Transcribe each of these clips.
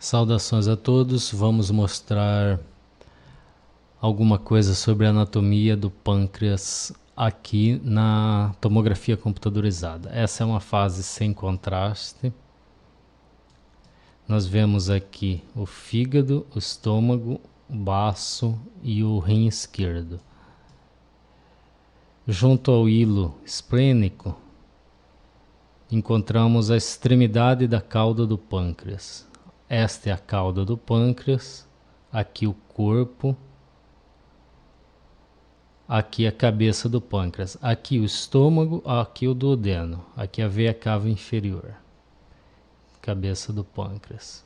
Saudações a todos, vamos mostrar alguma coisa sobre a anatomia do pâncreas aqui na tomografia computadorizada. Essa é uma fase sem contraste. Nós vemos aqui o fígado, o estômago, o baço e o rim esquerdo. Junto ao hilo esplênico, encontramos a extremidade da cauda do pâncreas. Esta é a cauda do pâncreas, aqui o corpo, aqui a cabeça do pâncreas, aqui o estômago, aqui o duodeno, aqui a veia cava inferior, cabeça do pâncreas.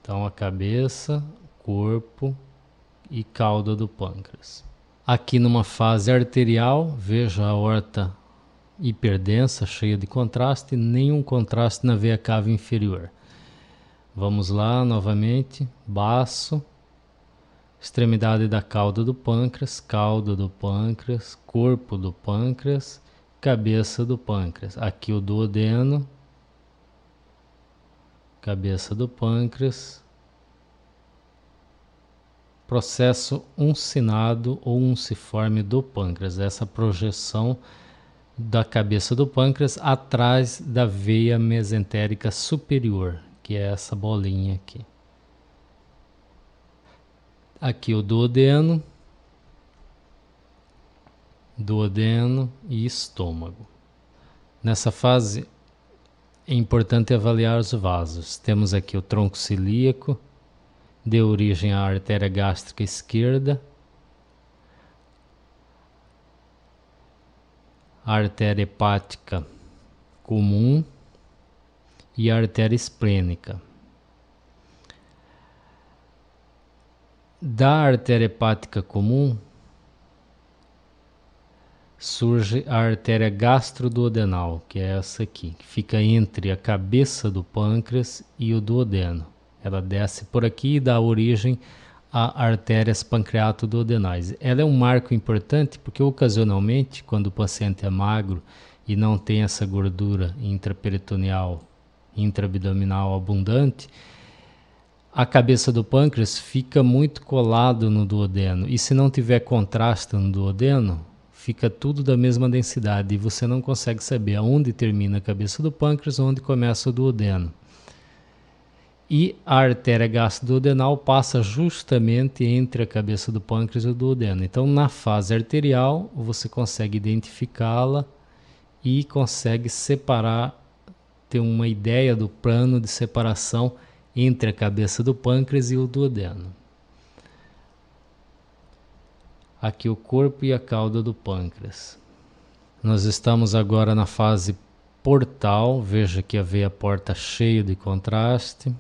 Então a cabeça, corpo e cauda do pâncreas. Aqui numa fase arterial, veja a aorta hiperdensa, cheia de contraste, nenhum contraste na veia cava inferior. Vamos lá novamente, baço, extremidade da cauda do pâncreas, corpo do pâncreas, cabeça do pâncreas. Aqui o duodeno, cabeça do pâncreas, processo uncinado ou unciforme do pâncreas, essa projeção da cabeça do pâncreas atrás da veia mesentérica superior, que é essa bolinha aqui. Aqui o duodeno e estômago. Nessa fase é importante avaliar os vasos. Temos aqui o tronco cilíaco, deu origem à artéria gástrica esquerda, a artéria hepática comum e a artéria esplênica. Da artéria hepática comum surge a artéria gastroduodenal, que é essa aqui, que fica entre a cabeça do pâncreas e o duodeno. Ela desce por aqui e dá origem a artérias pancreato-duodenais. Ela é um marco importante porque ocasionalmente, quando o paciente é magro e não tem essa gordura intraperitoneal, intraabdominal abundante, a cabeça do pâncreas fica muito colado no duodeno. E se não tiver contraste no duodeno, fica tudo da mesma densidade e você não consegue saber aonde termina a cabeça do pâncreas, onde começa o duodeno. E a artéria gastroduodenal passa justamente entre a cabeça do pâncreas e o duodeno. Então, na fase arterial, você consegue identificá-la e consegue separar, ter uma ideia do plano de separação entre a cabeça do pâncreas e o duodeno. Aqui o corpo e a cauda do pâncreas. Nós estamos agora na fase portal. Veja que a veia porta cheia de contraste.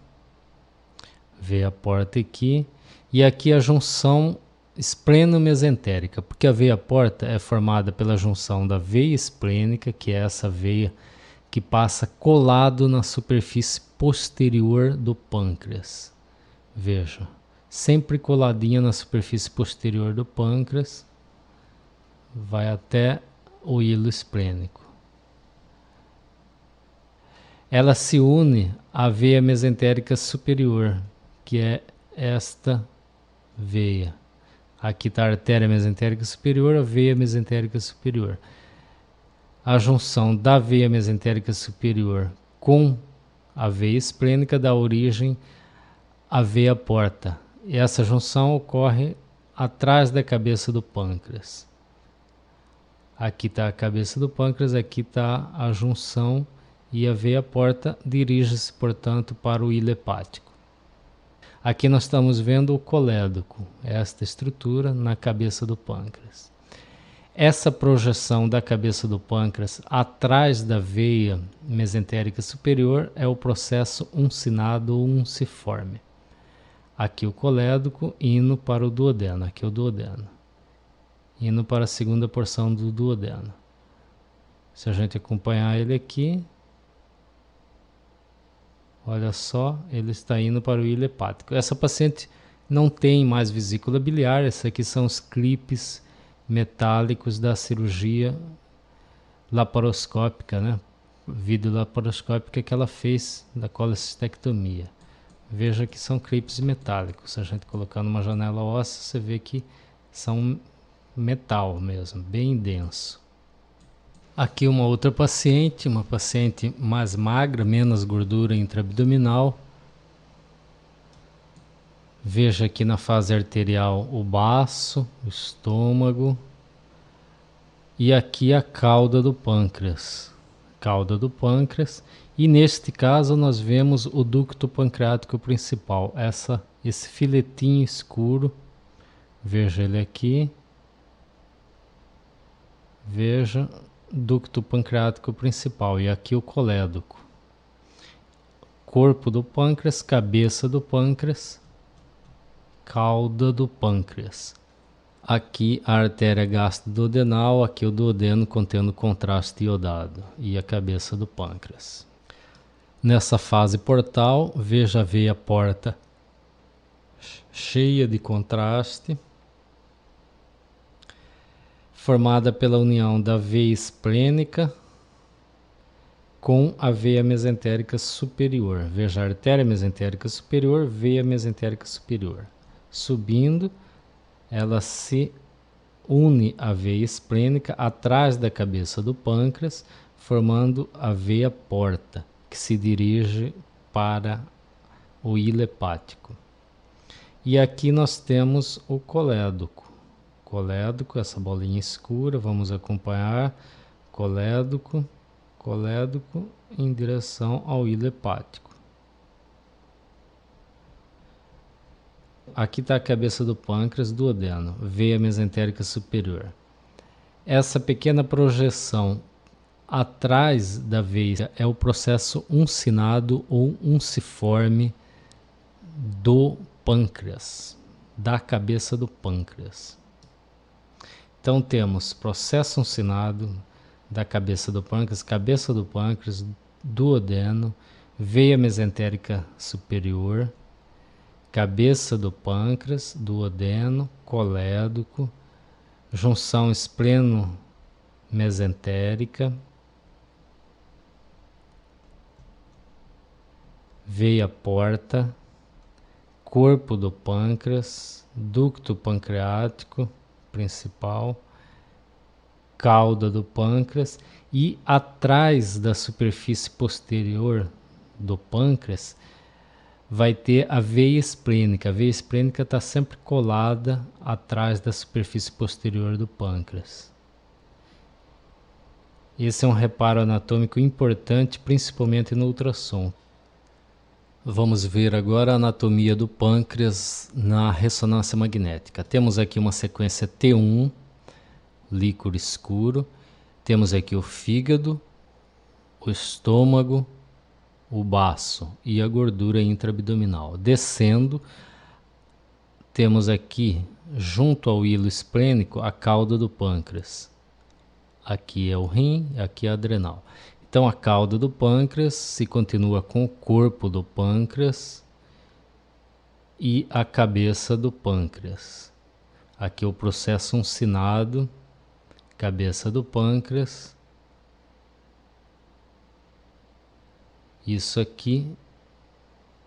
Veia porta aqui. E aqui a junção espleno-mesentérica, porque a veia porta é formada pela junção da veia esplênica, que é essa veia que passa colado na superfície posterior do pâncreas. Veja, sempre coladinha na superfície posterior do pâncreas, vai até o hilo esplênico. Ela se une à veia mesentérica superior, que é esta veia. Aqui está a artéria mesentérica superior, a veia mesentérica superior. A junção da veia mesentérica superior com a veia esplênica dá origem à veia porta. E essa junção ocorre atrás da cabeça do pâncreas. Aqui está a cabeça do pâncreas, aqui está a junção e a veia porta dirige-se, portanto, para o hilo hepático. Aqui nós estamos vendo o colédoco, esta estrutura na cabeça do pâncreas. Essa projeção da cabeça do pâncreas atrás da veia mesentérica superior é o processo uncinado ou unciforme. Aqui o colédoco indo para o duodeno, aqui o duodeno, indo para a segunda porção do duodeno. Se a gente acompanhar ele aqui, olha só, ele está indo para o hilo hepático. Essa paciente não tem mais vesícula biliar, esses aqui são os clipes metálicos da cirurgia laparoscópica, né? videolaparoscópica que ela fez da colecistectomia. Veja que são clipes metálicos. Se a gente colocar numa janela óssea, você vê que são metal mesmo, bem denso. Aqui uma outra paciente, uma paciente mais magra, menos gordura intraabdominal. Veja aqui na fase arterial o baço, o estômago e aqui a cauda do pâncreas. Cauda do pâncreas. E neste caso nós vemos o ducto pancreático principal, esse filetinho escuro. Veja ele aqui. Veja, ducto pancreático principal e aqui o colédoco. Corpo do pâncreas, cabeça do pâncreas, cauda do pâncreas. Aqui a artéria gastroduodenal, aqui o duodeno contendo contraste iodado e a cabeça do pâncreas. Nessa fase portal, veja a veia porta cheia de contraste, formada pela união da veia esplênica com a veia mesentérica superior. Veja a artéria mesentérica superior, veia mesentérica superior. Subindo, ela se une à veia esplênica atrás da cabeça do pâncreas, formando a veia porta, que se dirige para o hilo hepático. E aqui nós temos o colédoco. Colédoco, essa bolinha escura, vamos acompanhar. Colédoco, colédoco em direção ao hilo hepático. Aqui está a cabeça do pâncreas, duodeno, veia mesentérica superior. Essa pequena projeção atrás da veia é o processo uncinado ou unciforme do pâncreas, da cabeça do pâncreas. Então temos processo uncinado da cabeça do pâncreas, duodeno, veia mesentérica superior, cabeça do pâncreas, duodeno, colédoco, junção espleno-mesentérica, veia porta, corpo do pâncreas, ducto pancreático principal, cauda do pâncreas e atrás da superfície posterior do pâncreas vai ter a veia esplênica. A veia esplênica está sempre colada atrás da superfície posterior do pâncreas. Esse é um reparo anatômico importante, principalmente no ultrassom. Vamos ver agora a anatomia do pâncreas na ressonância magnética. Temos aqui uma sequência T1, líquor escuro. Temos aqui o fígado, o estômago, o baço e a gordura intraabdominal. Descendo, temos aqui, junto ao hilo esplênico, a cauda do pâncreas. Aqui é o rim, aqui é a adrenal. Então a cauda do pâncreas se continua com o corpo do pâncreas e a cabeça do pâncreas. Aqui o processo uncinado, cabeça do pâncreas. Isso aqui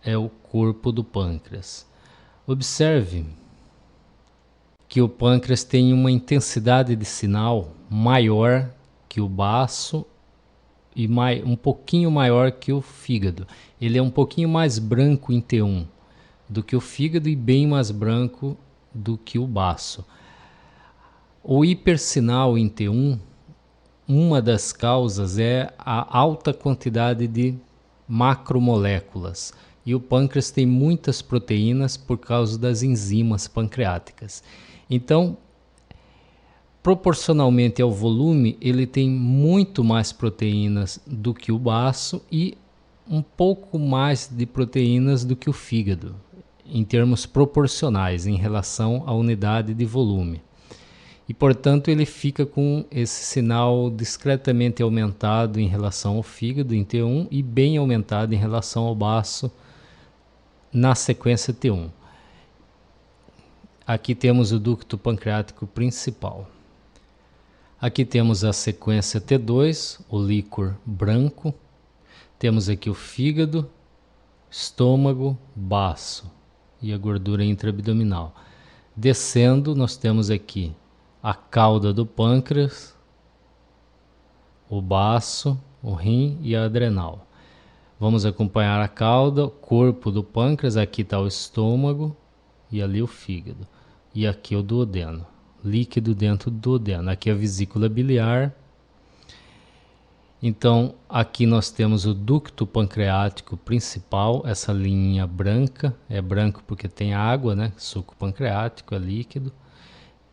é o corpo do pâncreas. Observe que o pâncreas tem uma intensidade de sinal maior que o baço e um pouquinho maior que o fígado. Ele é um pouquinho mais branco em T1 do que o fígado e bem mais branco do que o baço. O hipersinal em T1, uma das causas é a alta quantidade de macromoléculas. E o pâncreas tem muitas proteínas por causa das enzimas pancreáticas. Então, proporcionalmente ao volume, ele tem muito mais proteínas do que o baço e um pouco mais de proteínas do que o fígado, em termos proporcionais, em relação à unidade de volume. E, portanto, ele fica com esse sinal discretamente aumentado em relação ao fígado em T1 e bem aumentado em relação ao baço na sequência T1. Aqui temos o ducto pancreático principal. Aqui temos a sequência T2, o líquor branco. Temos aqui o fígado, estômago, baço e a gordura intraabdominal. Descendo, nós temos aqui a cauda do pâncreas, o baço, o rim e a adrenal. Vamos acompanhar a cauda, corpo do pâncreas, aqui está o estômago e ali o fígado. E aqui o duodeno, líquido dentro do duodeno. Aqui a vesícula biliar. Então, aqui nós temos o ducto pancreático principal, essa linha branca, é branco porque tem água, né? Suco pancreático, é líquido.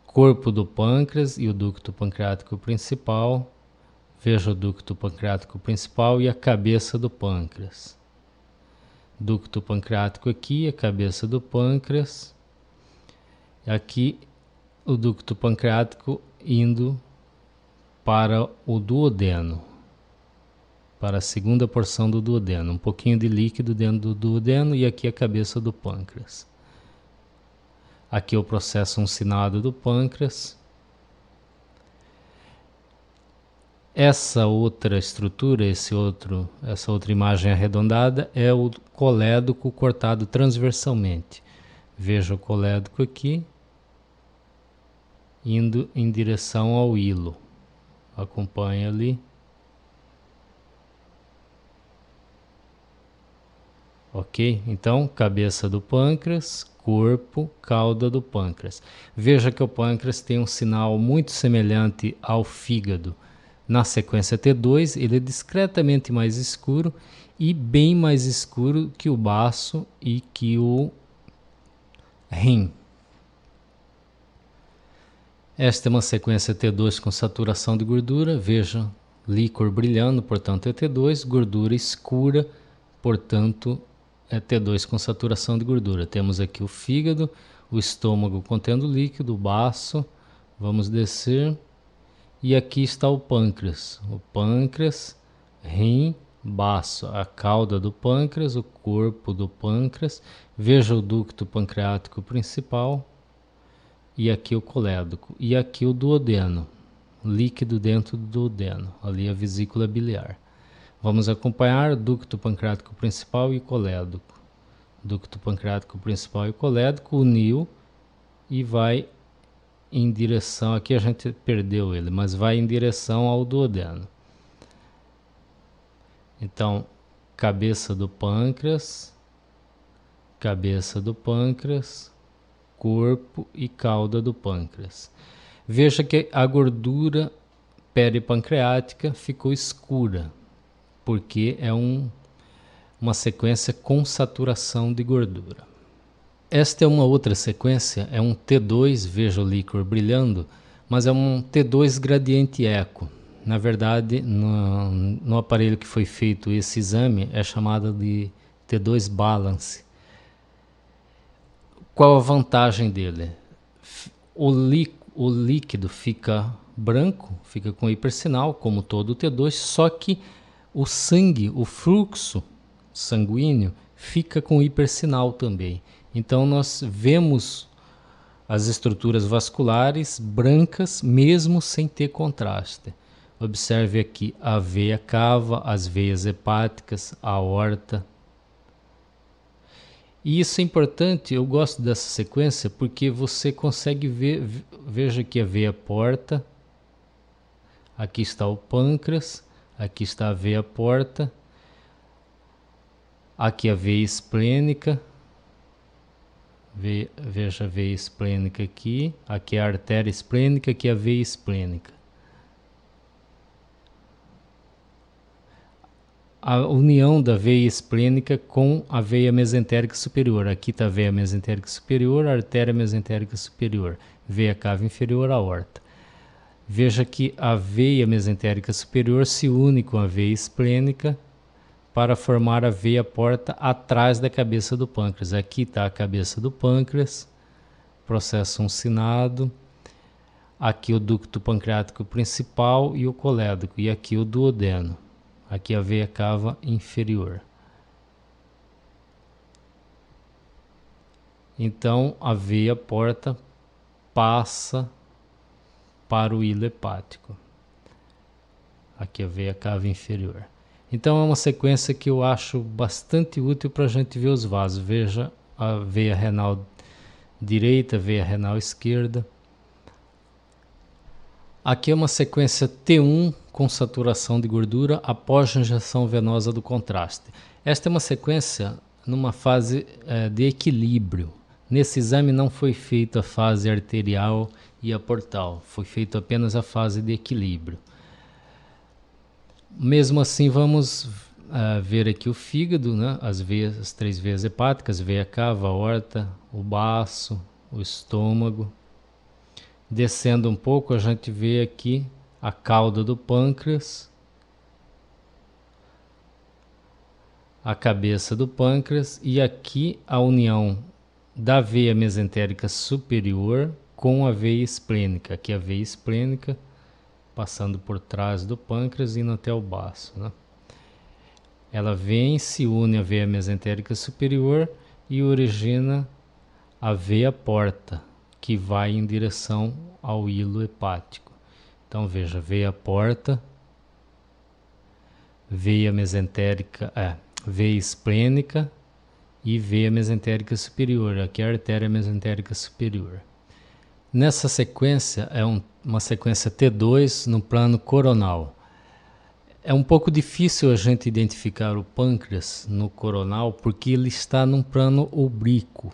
Corpo do pâncreas e o ducto pancreático principal. Veja o ducto pancreático principal e a cabeça do pâncreas. Ducto pancreático aqui, a cabeça do pâncreas. Aqui o ducto pancreático indo para o duodeno, para a segunda porção do duodeno. Um pouquinho de líquido dentro do duodeno e aqui a cabeça do pâncreas. Aqui o processo uncinado do pâncreas. Essa outra estrutura, essa outra imagem arredondada é o colédoco cortado transversalmente. Veja o colédoco aqui, indo em direção ao hilo. Acompanhe ali. Ok? Então, cabeça do pâncreas, corpo, cauda do pâncreas. Veja que o pâncreas tem um sinal muito semelhante ao fígado. Na sequência T2, ele é discretamente mais escuro e bem mais escuro que o baço e que o rim. Esta é uma sequência T2 com saturação de gordura. Veja, líquor brilhando, portanto é T2, gordura escura, portanto é T2 com saturação de gordura. Temos aqui o fígado, o estômago contendo líquido, o baço. Vamos descer. E aqui está o pâncreas, rim, baço, a cauda do pâncreas, o corpo do pâncreas. Veja o ducto pancreático principal e aqui o colédoco. E aqui o duodeno, líquido dentro do duodeno, ali a vesícula biliar. Vamos acompanhar o ducto pancreático principal e colédoco. Ducto pancreático principal e colédoco uniu e vai em direção, aqui a gente perdeu ele, mas vai em direção ao duodeno. Então, cabeça do pâncreas, corpo e cauda do pâncreas. Veja que a gordura peripancreática ficou escura, porque é uma sequência com saturação de gordura. Esta é uma outra sequência, é um T2, veja o líquor brilhando, mas é um T2 gradiente eco. Na verdade, no aparelho que foi feito esse exame, é chamado de T2 balance. Qual a vantagem dele? O líquido fica branco, fica com hipersinal, como todo o T2, só que o sangue, o fluxo sanguíneo, fica com hipersinal também. Então nós vemos as estruturas vasculares brancas mesmo sem ter contraste. Observe aqui a veia cava, as veias hepáticas, a aorta. E isso é importante, eu gosto dessa sequência porque você consegue ver, veja aqui a veia porta, aqui está o pâncreas, aqui está a veia porta, aqui a veia esplênica. Veja a veia esplênica aqui é a artéria esplênica, aqui é a veia esplênica. A união da veia esplênica com a veia mesentérica superior. Aqui está a veia mesentérica superior, a artéria mesentérica superior, veia cava inferior, aorta. Veja que a veia mesentérica superior se une com a veia esplênica para formar a veia porta atrás da cabeça do pâncreas. Aqui está a cabeça do pâncreas, processo uncinado. Aqui o ducto pancreático principal e o colédoco. E aqui o duodeno. Aqui a veia cava inferior. Então a veia porta passa para o hilo hepático. Aqui a veia cava inferior. Então é uma sequência que eu acho bastante útil para a gente ver os vasos. Veja a veia renal direita, veia renal esquerda. Aqui é uma sequência T1 com saturação de gordura após a injeção venosa do contraste. Esta é uma sequência numa fase de equilíbrio. Nesse exame não foi feita a fase arterial e a portal, foi feita apenas a fase de equilíbrio. Mesmo assim, vamos ver aqui o fígado, né? As 3 veias hepáticas, veia cava, a aorta, o baço, o estômago. Descendo um pouco, a gente vê aqui a cauda do pâncreas, a cabeça do pâncreas e aqui a união da veia mesentérica superior com a veia esplênica. Aqui a veia esplênica passando por trás do pâncreas e indo até o baço, né? Ela vem, se une à veia mesentérica superior e origina a veia porta, que vai em direção ao hilo hepático. Então veja, veia porta, veia mesentérica, veia esplênica e veia mesentérica superior. Aqui é a artéria mesentérica superior. Nessa sequência, é uma sequência T2 no plano coronal. É um pouco difícil a gente identificar o pâncreas no coronal porque ele está num plano oblíquo.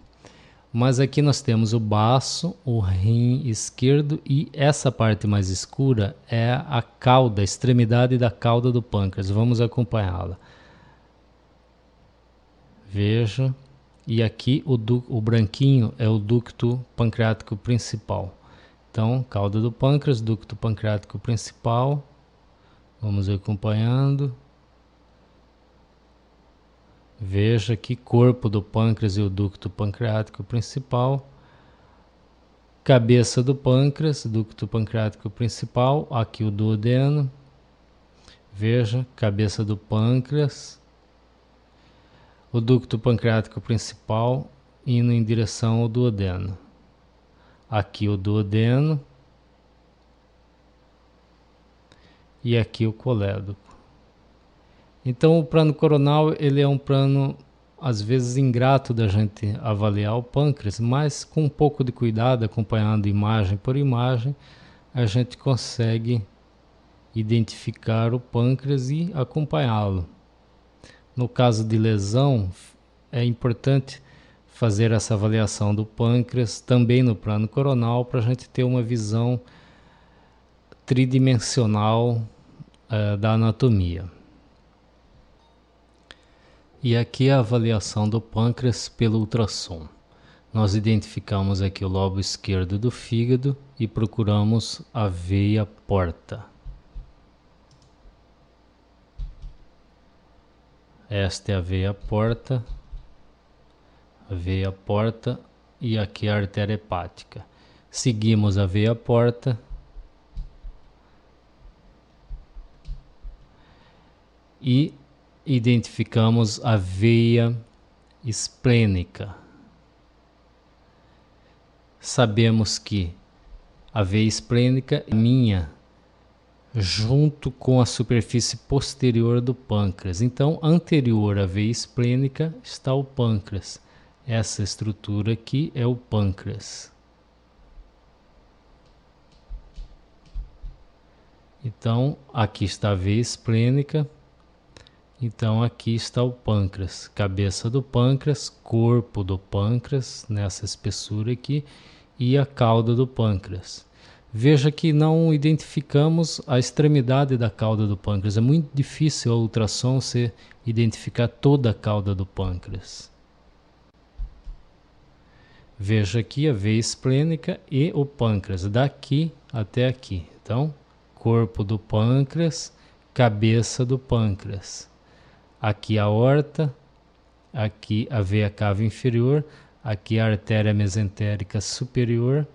Mas aqui nós temos o baço, o rim esquerdo e essa parte mais escura é a cauda, a extremidade da cauda do pâncreas. Vamos acompanhá-la. Veja. E aqui o branquinho é o ducto pancreático principal. Então, cauda do pâncreas, ducto pancreático principal. Vamos acompanhando. Veja aqui corpo do pâncreas e o ducto pancreático principal. Cabeça do pâncreas, ducto pancreático principal. Aqui o duodeno. Veja, cabeça do pâncreas. O ducto pancreático principal indo em direção ao duodeno. Aqui o duodeno. E aqui o colédoco. Então o plano coronal ele é um plano às vezes ingrato da gente avaliar o pâncreas, mas com um pouco de cuidado, acompanhando imagem por imagem, a gente consegue identificar o pâncreas e acompanhá-lo. No caso de lesão, é importante fazer essa avaliação do pâncreas também no plano coronal para a gente ter uma visão tridimensional da anatomia. E aqui a avaliação do pâncreas pelo ultrassom. Nós identificamos aqui o lobo esquerdo do fígado e procuramos a veia porta. Esta é a veia porta e aqui a artéria hepática. Seguimos a veia porta e identificamos a veia esplênica. Sabemos que a veia esplênica caminha junto com a superfície posterior do pâncreas. Então, anterior à veia esplênica está o pâncreas. Essa estrutura aqui é o pâncreas. Então, aqui está a veia esplênica. Então, aqui está o pâncreas. Cabeça do pâncreas, corpo do pâncreas, nessa espessura aqui, e a cauda do pâncreas. Veja que não identificamos a extremidade da cauda do pâncreas. É muito difícil ao ultrassom você identificar toda a cauda do pâncreas. Veja aqui a veia esplênica e o pâncreas, daqui até aqui. Então, corpo do pâncreas, cabeça do pâncreas. Aqui a aorta, aqui a veia cava inferior, aqui a artéria mesentérica superior,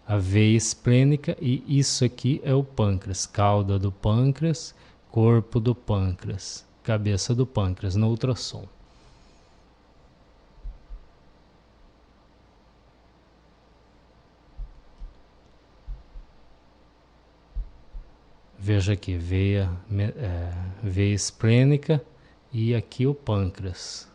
a veia esplênica e isso aqui é o pâncreas, cauda do pâncreas, corpo do pâncreas, cabeça do pâncreas no ultrassom. Veja aqui, veia esplênica e aqui o pâncreas.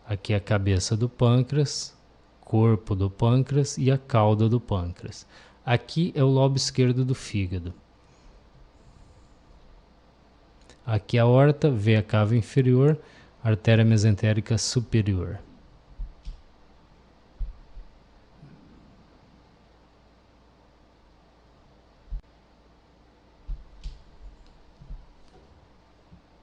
Aqui a cabeça do pâncreas, corpo do pâncreas e a cauda do pâncreas. Aqui é o lobo esquerdo do fígado. Aqui a aorta, veia cava inferior, artéria mesentérica superior.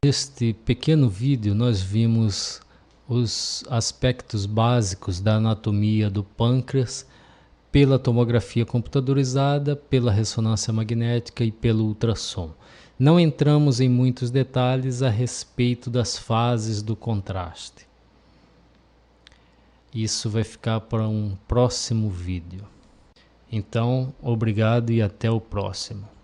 Neste pequeno vídeo nós vimos os aspectos básicos da anatomia do pâncreas pela tomografia computadorizada, pela ressonância magnética e pelo ultrassom. Não entramos em muitos detalhes a respeito das fases do contraste. Isso vai ficar para um próximo vídeo. Então, obrigado e até o próximo.